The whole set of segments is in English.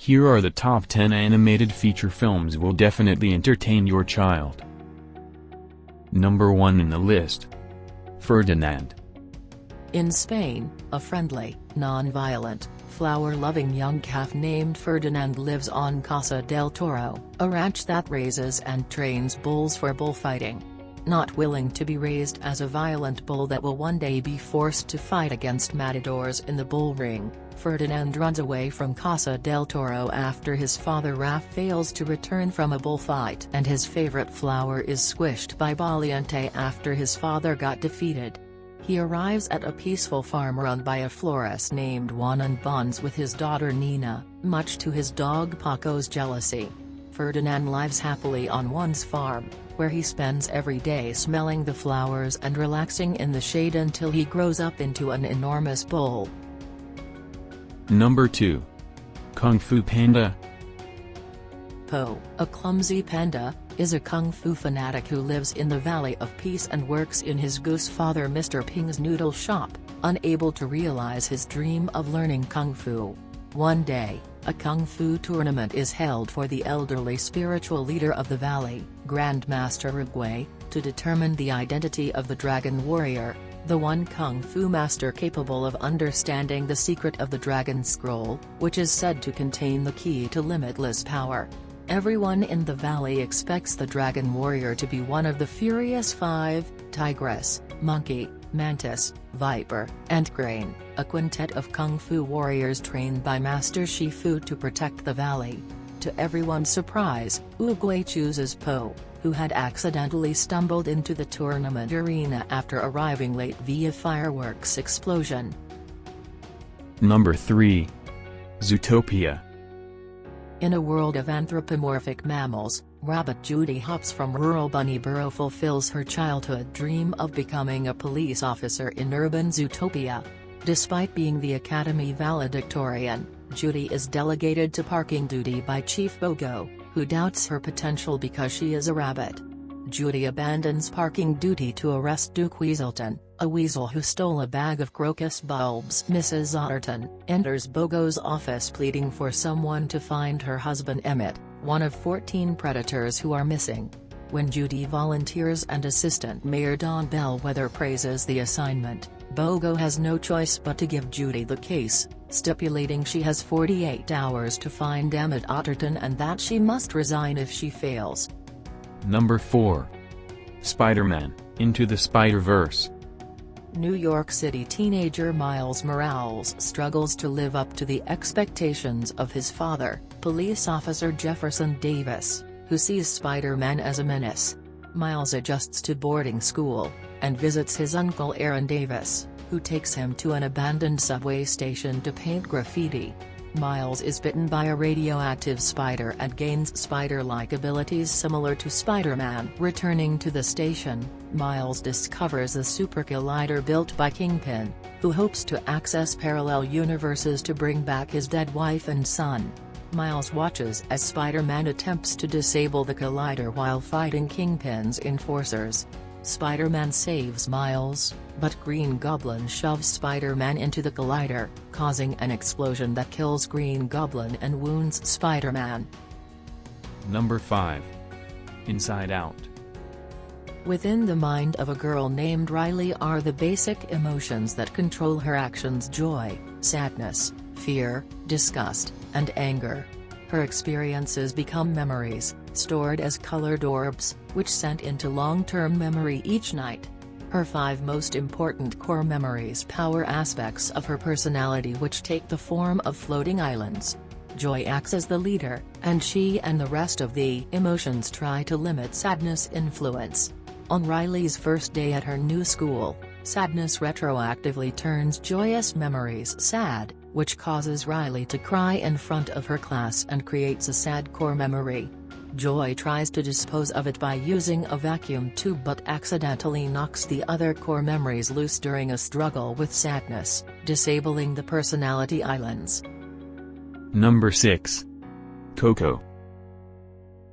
Here are the top 10 animated feature films will definitely entertain your child. Number 1 in the list. Ferdinand. In Spain, a friendly, non-violent, flower-loving young calf named Ferdinand lives on Casa del Toro, a ranch that raises and trains bulls for bullfighting. Not willing to be raised as a violent bull that will one day be forced to fight against matadors in the bull ring, Ferdinand runs away from Casa del Toro after his father Raf fails to return from a bullfight and his favorite flower is squished by Valiente after his father got defeated. He arrives at a peaceful farm run by a florist named Juan and bonds with his daughter Nina, much to his dog Paco's jealousy. Ferdinand lives happily on Juan's farm, where he spends every day smelling the flowers and relaxing in the shade until he grows up into an enormous bull. Number 2. Kung Fu Panda. Po, a clumsy panda, is a kung fu fanatic who lives in the Valley of Peace and works in his goose father Mr. Ping's noodle shop, unable to realize his dream of learning kung fu. One day, a kung fu tournament is held for the elderly spiritual leader of the valley, Grandmaster Uguay, to determine the identity of the dragon warrior, the one kung fu master capable of understanding the secret of the Dragon Scroll, which is said to contain the key to limitless power. Everyone in the valley expects the dragon warrior to be one of the Furious Five: Tigress, Monkey, Mantis, Viper, and Crane, a quintet of kung fu warriors trained by Master Shifu to protect the valley. To everyone's surprise, Uguay chooses Po, who had accidentally stumbled into the tournament arena after arriving late via fireworks explosion. Number 3. Zootopia. In a world of anthropomorphic mammals, Rabbit Judy hops from rural Bunnyboro fulfills her childhood dream of becoming a police officer in urban Zootopia. Despite being the Academy valedictorian, Judy is delegated to parking duty by Chief Bogo, who doubts her potential because she is a rabbit. Judy abandons parking duty to arrest Duke Weaselton, a weasel who stole a bag of crocus bulbs. Mrs. Otterton enters Bogo's office pleading for someone to find her husband Emmett, one of 14 predators who are missing. When Judy volunteers and Assistant Mayor Don Bellwether praises the assignment, Bogo has no choice but to give Judy the case, stipulating she has 48 hours to find Emmett Otterton and that she must resign if she fails. Number 4. Spiderman, Into the Spiderverse. New York City teenager Miles Morales struggles to live up to the expectations of his father, police officer Jefferson Davis, who sees Spider-Man as a menace. Miles adjusts to boarding school, and visits his uncle Aaron Davis, who takes him to an abandoned subway station to paint graffiti. Miles is bitten by a radioactive spider and gains spider-like abilities similar to Spider-Man. Returning to the station, Miles discovers a super collider built by Kingpin, who hopes to access parallel universes to bring back his dead wife and son. Miles watches as Spider-Man attempts to disable the collider while fighting Kingpin's enforcers. Spider-Man saves Miles, but Green Goblin shoves Spider-Man into the collider, causing an explosion that kills Green Goblin and wounds Spider-Man. Number 5. Inside Out. Within the mind of a girl named Riley are the basic emotions that control her actions: joy, sadness, fear, disgust, and anger. Her experiences become memories, stored as colored orbs, which sent into long-term memory each night. Her 5 most important core memories power aspects of her personality which take the form of floating islands. Joy acts as the leader, and she and the rest of the emotions try to limit sadness' influence. On Riley's first day at her new school, sadness retroactively turns joyous memories sad, which causes Riley to cry in front of her class and creates a sad core memory. Joy tries to dispose of it by using a vacuum tube but accidentally knocks the other core memories loose during a struggle with sadness, disabling the personality islands. Number 6. Coco.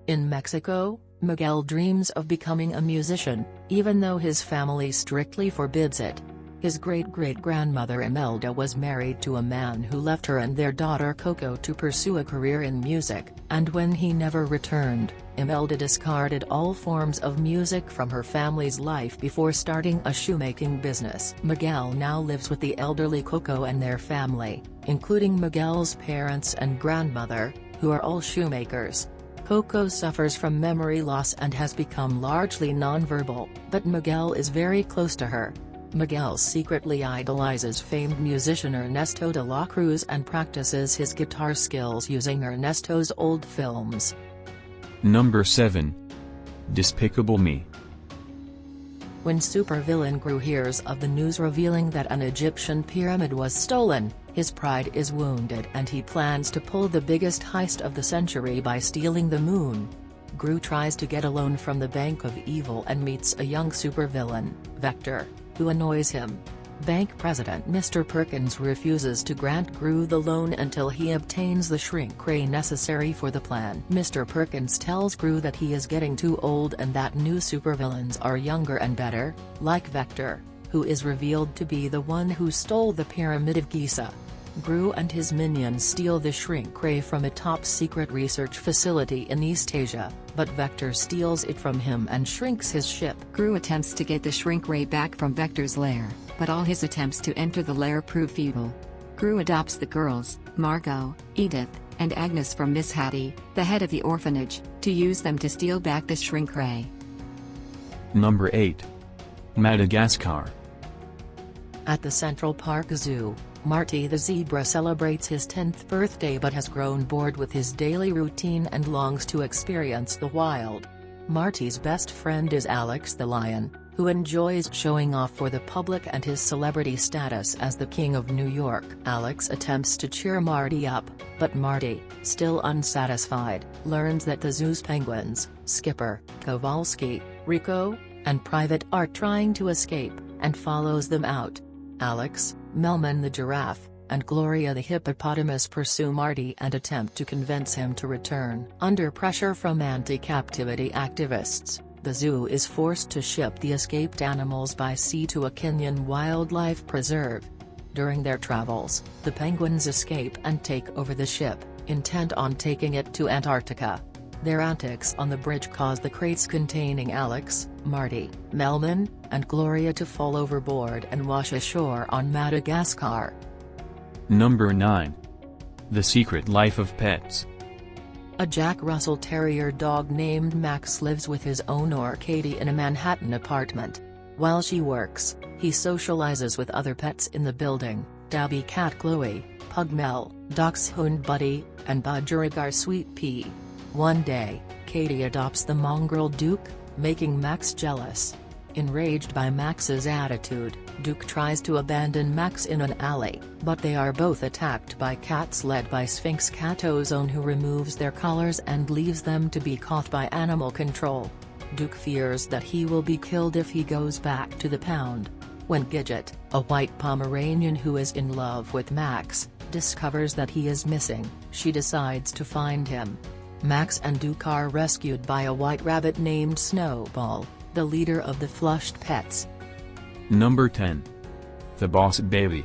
In Mexico, Miguel dreams of becoming a musician, even though his family strictly forbids it. His great-great-grandmother Imelda was married to a man who left her and their daughter Coco to pursue a career in music, and when he never returned, Imelda discarded all forms of music from her family's life before starting a shoemaking business. Miguel now lives with the elderly Coco and their family, including Miguel's parents and grandmother, who are all shoemakers. Coco suffers from memory loss and has become largely nonverbal, but Miguel is very close to her. Miguel secretly idolizes famed musician Ernesto de la Cruz and practices his guitar skills using Ernesto's old films. Number 7. Despicable Me. When supervillain Gru hears of the news revealing that an Egyptian pyramid was stolen, his pride is wounded and he plans to pull the biggest heist of the century by stealing the moon. Gru tries to get a loan from the Bank of Evil and meets a young supervillain, Vector, who annoys him. Bank President Mr. Perkins refuses to grant Gru the loan until he obtains the shrink ray necessary for the plan. Mr. Perkins tells Gru that he is getting too old and that new supervillains are younger and better, like Vector, who is revealed to be the one who stole the Pyramid of Giza. Gru and his minions steal the shrink ray from a top-secret research facility in East Asia, but Vector steals it from him and shrinks his ship. Gru attempts to get the shrink ray back from Vector's lair, but all his attempts to enter the lair prove futile. Gru adopts the girls, Margot, Edith, and Agnes from Miss Hattie, the head of the orphanage, to use them to steal back the shrink ray. Number 8. Madagascar. At the Central Park Zoo, Marty the zebra celebrates his 10th birthday but has grown bored with his daily routine and longs to experience the wild. Marty's best friend is Alex the lion, who enjoys showing off for the public and his celebrity status as the King of New York. Alex attempts to cheer Marty up, but Marty, still unsatisfied, learns that the zoo's penguins, Skipper, Kowalski, Rico, and Private are trying to escape, and follows them out. Alex, Melman the giraffe, and Gloria the hippopotamus pursue Marty and attempt to convince him to return. Under pressure from anti-captivity activists, the zoo is forced to ship the escaped animals by sea to a Kenyan wildlife preserve. During their travels, the penguins escape and take over the ship, intent on taking it to Antarctica. Their antics on the bridge cause the crates containing Alex, Marty, Melman, and Gloria to fall overboard and wash ashore on Madagascar. Number 9. The Secret Life of Pets. A Jack Russell Terrier dog named Max lives with his owner Katie in a Manhattan apartment. While she works, he socializes with other pets in the building, Dabby cat Chloe, Pug Mel, Dachshund Buddy, and Budgerigar Sweet Pea. One day, Katie adopts the mongrel Duke, making Max jealous. Enraged by Max's attitude, Duke tries to abandon Max in an alley, but they are both attacked by cats led by Sphinx Cat Ozone, who removes their collars and leaves them to be caught by animal control. Duke fears that he will be killed if he goes back to the pound. When Gidget, a white Pomeranian who is in love with Max, discovers that he is missing, she decides to find him. Max and Duke are rescued by a white rabbit named Snowball, the leader of the Flushed Pets. Number 10. The Boss Baby.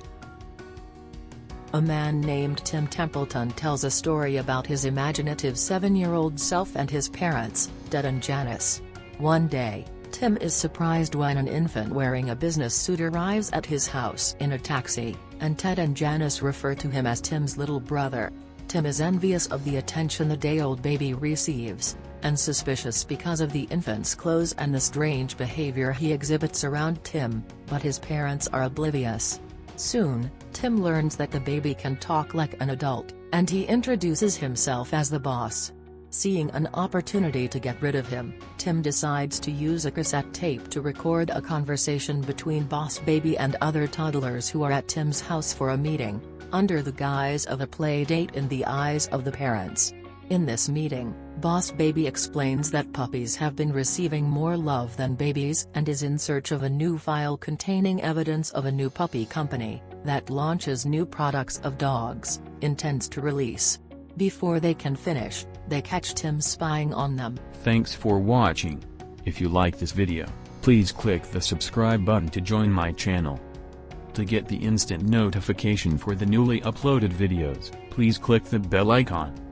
A man named Tim Templeton tells a story about his imaginative 7-year-old self and his parents, Ted and Janice. One day, Tim is surprised when an infant wearing a business suit arrives at his house in a taxi, and Ted and Janice refer to him as Tim's little brother. Tim is envious of the attention the day-old baby receives, and suspicious because of the infant's clothes and the strange behavior he exhibits around Tim, but his parents are oblivious. Soon, Tim learns that the baby can talk like an adult, and he introduces himself as the boss. Seeing an opportunity to get rid of him, Tim decides to use a cassette tape to record a conversation between Boss Baby and other toddlers who are at Tim's house for a meeting, under the guise of a play date in the eyes of the parents. In this meeting, Boss Baby explains that puppies have been receiving more love than babies and is in search of a new file containing evidence of a new puppy company, that launches new products of dogs, intends to release. Before they can finish, they catch Tim spying on them. Thanks for watching. If you like this video, please click the subscribe button to join my channel. To get the instant notification for the newly uploaded videos, please click the bell icon.